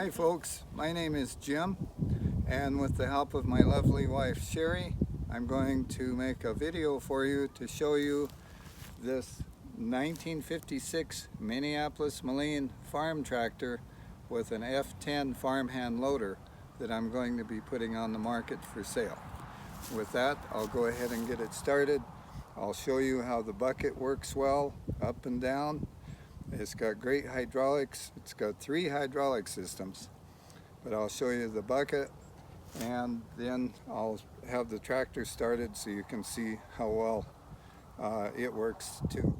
Hi folks, my name is Jim, and with the help of my lovely wife Sherry, I'm going to make a video for you to show you this 1956 Minneapolis Moline Farm Tractor with an F10 Farmhand loader that I'm going to be putting on the market for sale. With that, I'll go ahead and get it started. I'll show you how the bucket works well, up and down. It's got great hydraulics. It's got 3 hydraulic systems, but I'll show you the bucket and then I'll have the tractor started so you can see how well it works too.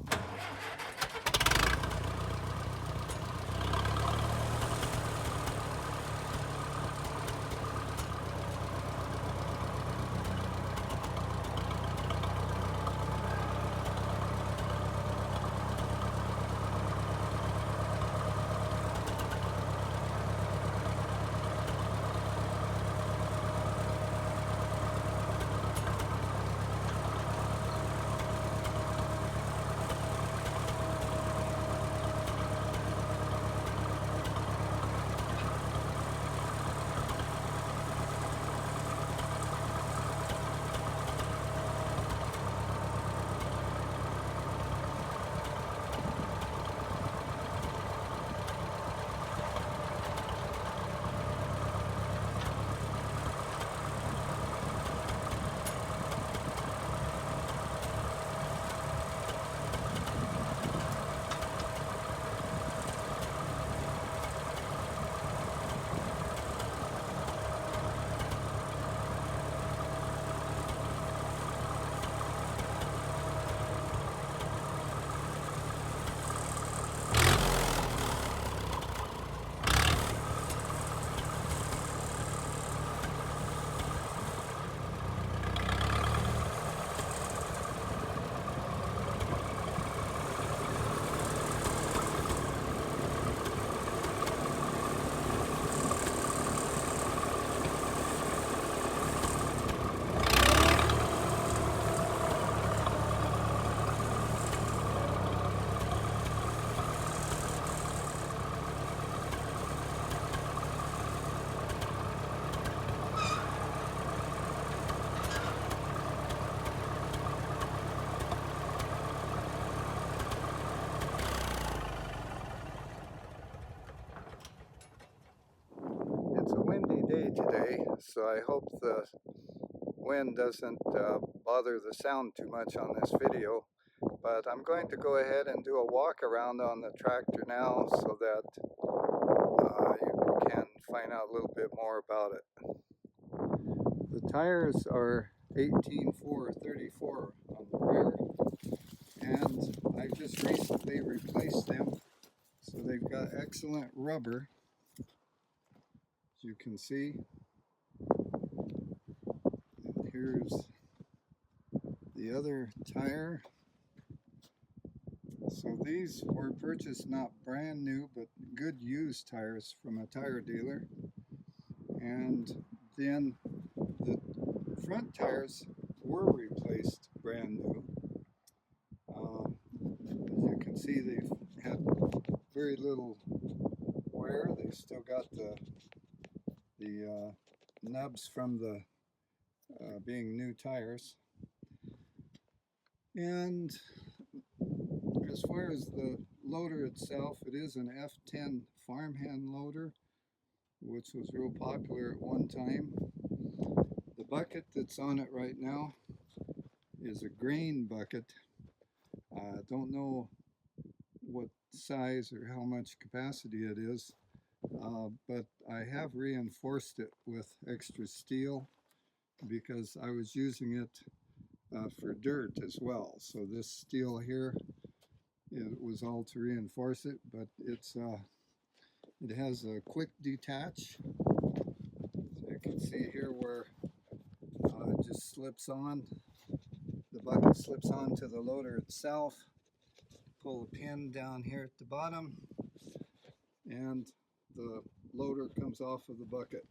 It's a windy day today, so I hope the wind doesn't bother the sound too much on this video. But I'm going to go ahead and do a walk around on the tractor now so that you can find out a little bit more about it. The tires are 18-4-34 on the rear, and I just recently replaced them, so they've got excellent rubber, as you can see. And here's the other tire. So these were purchased not brand new, but good used tires from a tire dealer. And then the front tires were replaced brand new. As you can see, they've had very little wear. They've still got the nubs from the being new tires. And as far as the loader itself, it is an F10 Farmhand loader, which was real popular at one time. The bucket that's on it right now is a grain bucket. I don't know what size or how much capacity it is, but I have reinforced it with extra steel because I was using it for dirt as well. So this steel here, it was all to reinforce it, but it has a quick detach. So you can see here where it just slips on. The bucket slips onto the loader itself. Pull a pin down here at the bottom, and the loader comes off of the bucket.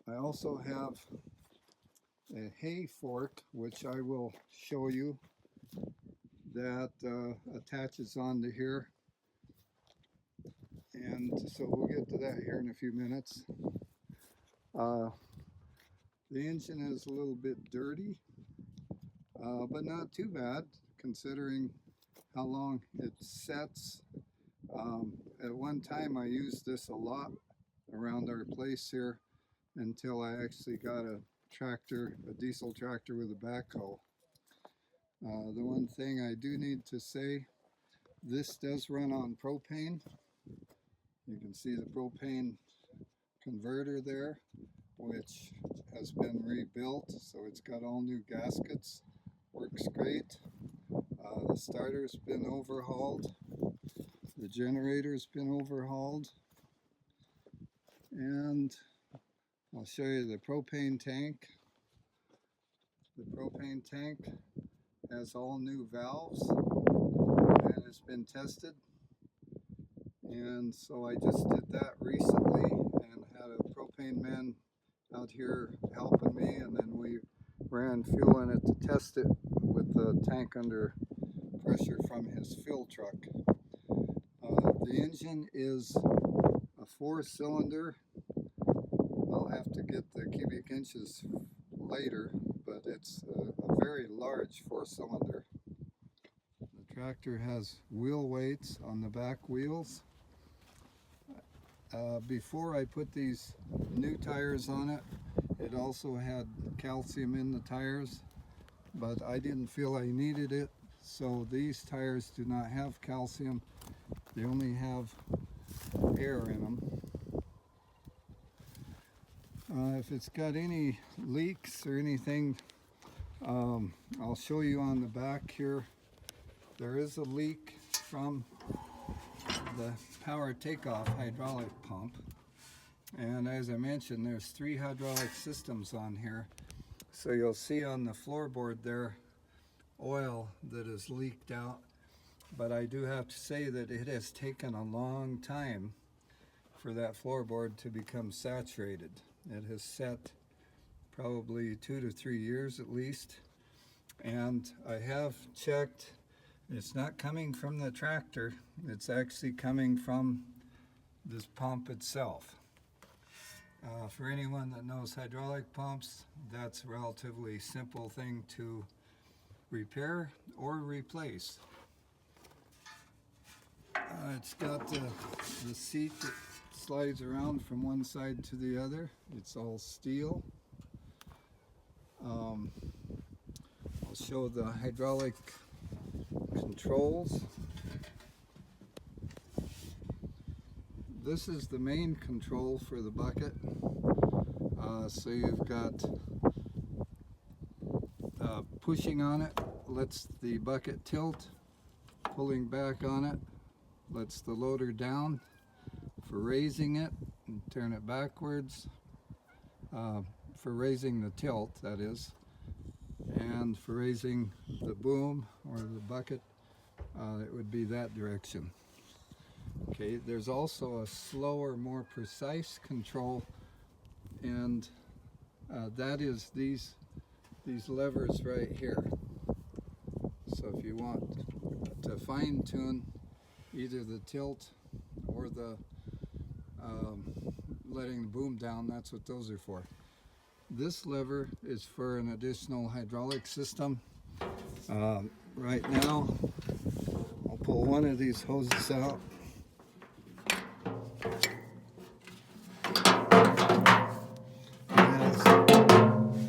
I also have a hay fork, which I will show you, that attaches onto here. And so we'll get to that here in a few minutes. The engine is a little bit dirty, but not too bad considering how long it sets. At one time I used this a lot around our place here until I actually got a tractor, a diesel tractor with a backhoe. The one thing I do need to say, this does run on propane. You can see the propane converter there, which has been rebuilt, so it's got all new gaskets. Works great. The starter's been overhauled. The generator's been overhauled. And I'll show you the propane tank. The propane tank has all new valves and it's been tested. And so I just did that recently and had a propane man out here helping me, and then we ran fuel in it to test it with the tank under pressure from his fill truck. The engine is a 4-cylinder. I'll have to get the cubic inches later, but it's a very large 4-cylinder. The tractor has wheel weights on the back wheels. Before I put these new tires on it, it also had calcium in the tires, but I didn't feel I needed it, so these tires do not have calcium. They only have air in them. If it's got any leaks or anything, I'll show you on the back here. There is a leak from the power takeoff hydraulic pump, and as I mentioned, there's 3 hydraulic systems on here, so you'll see on the floorboard there oil that is leaked out. But I do have to say that it has taken a long time for that floorboard to become saturated. It has set probably 2 to 3 years at least, and I have checked. It's not coming from the tractor, it's actually coming from this pump itself. For anyone that knows hydraulic pumps, that's a relatively simple thing to repair or replace. It's got the seat that slides around from one side to the other. It's all steel. I'll show the hydraulic controls. This is the main control for the bucket. So you've got pushing on it lets the bucket tilt, pulling back on it lets the loader down. For raising it and turn it backwards, for raising the tilt, that is, and for raising the boom or the bucket, it would be that direction. Okay, there's also a slower, more precise control, and that is these levers right here. So if you want to fine-tune either the tilt or the letting the boom down, that's what those are for. This lever is for an additional hydraulic system. Right now, I'll pull one of these hoses out.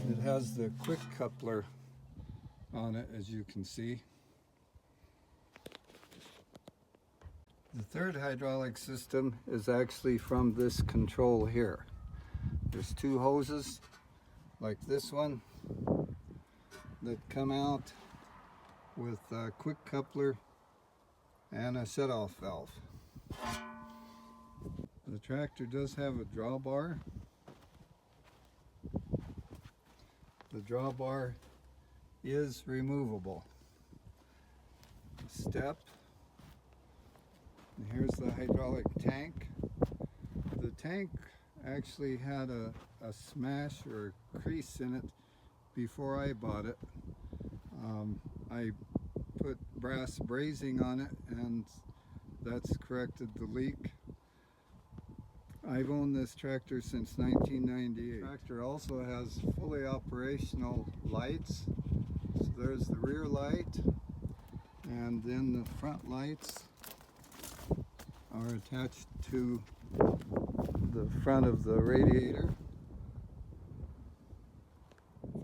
It has the quick coupler on it, as you can see. The third hydraulic system is actually from this control here. There's 2 hoses like this one that come out with a quick coupler and a shutoff valve. The tractor does have a drawbar. The drawbar is removable. Step. And here's the hydraulic tank. The tank actually had a smash or a crease in it before I bought it. I put brass brazing on it, and that's corrected the leak. I've owned this tractor since 1998. The tractor also has fully operational lights. So there's the rear light, and then the front lights are attached to the front of the radiator.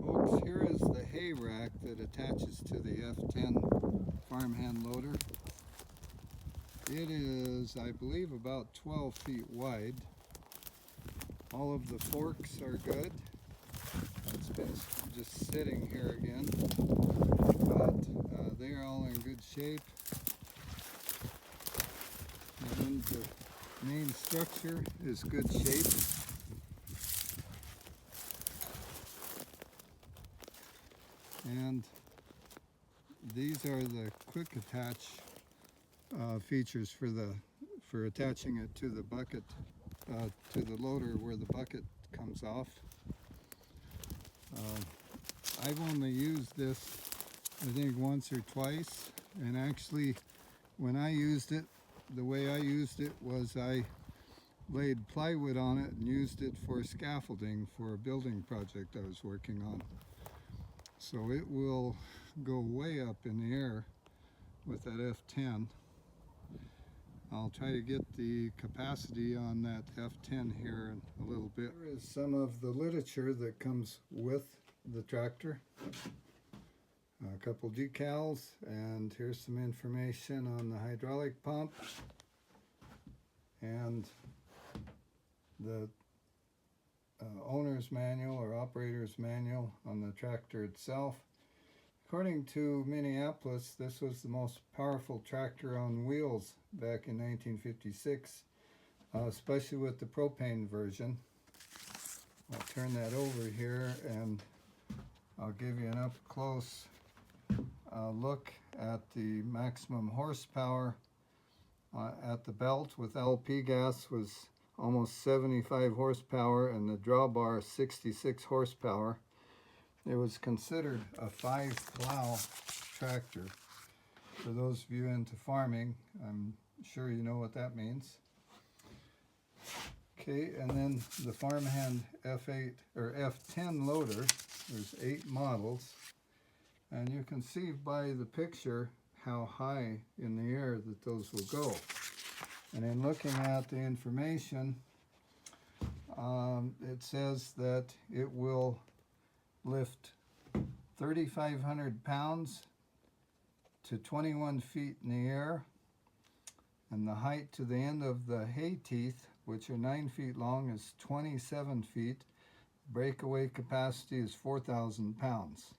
Folks, here is the hay rack that attaches to the F10 Farmhand loader. It is, I believe, about 12 feet wide. All of the forks are good. It's been just sitting here again, but they're all in good shape. And the main structure is good shape. And these are the quick attach features for attaching it to the bucket, to the loader where the bucket comes off. I've only used this, I think, once or twice, and actually when I used it, the way I used it was I laid plywood on it and used it for scaffolding for a building project I was working on. So it will go way up in the air with that F10. I'll try to get the capacity on that F10 here in a little bit. Here is some of the literature that comes with the tractor. A couple decals, and here's some information on the hydraulic pump and the owner's manual or operator's manual on the tractor itself. According to Minneapolis, this was the most powerful tractor on wheels back in 1956, especially with the propane version. I'll turn that over here and I'll give you an up-close look at the maximum horsepower at the belt with LP gas was almost 75 horsepower and the drawbar 66 horsepower. It was considered a 5-plow tractor. For those of you into farming, I'm sure you know what that means. Okay, and then the Farmhand F8 or F10 loader. There's 8 models, and you can see by the picture how high in the air that those will go. And in looking at the information, it says that it will lift 3,500 pounds to 21 feet in the air, and the height to the end of the hay teeth, which are 9 feet long, is 27 feet. Breakaway capacity is 4,000 pounds.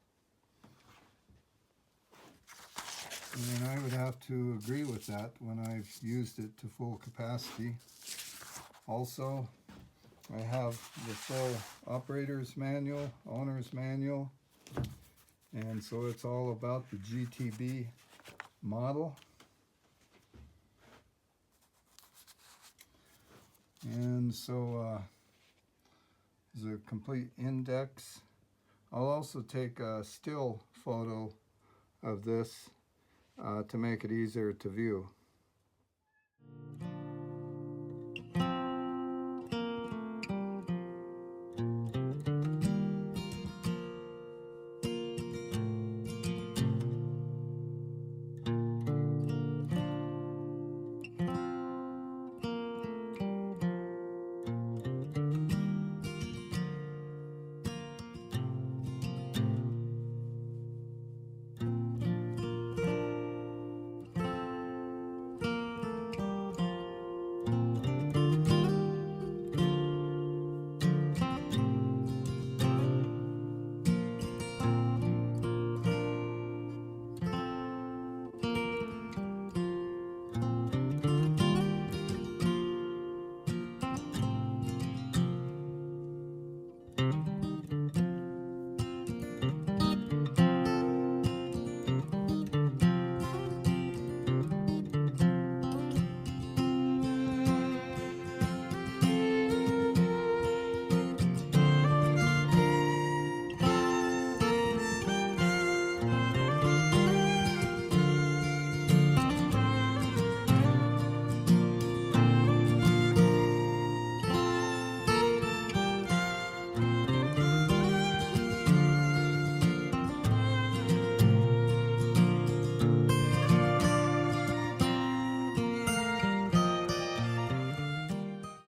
And I would have to agree with that when I've used it to full capacity. Also, I have the full operator's manual, owner's manual, and so it's all about the GTB model. And so there's a complete index. I'll also take a still photo of this to make it easier to view.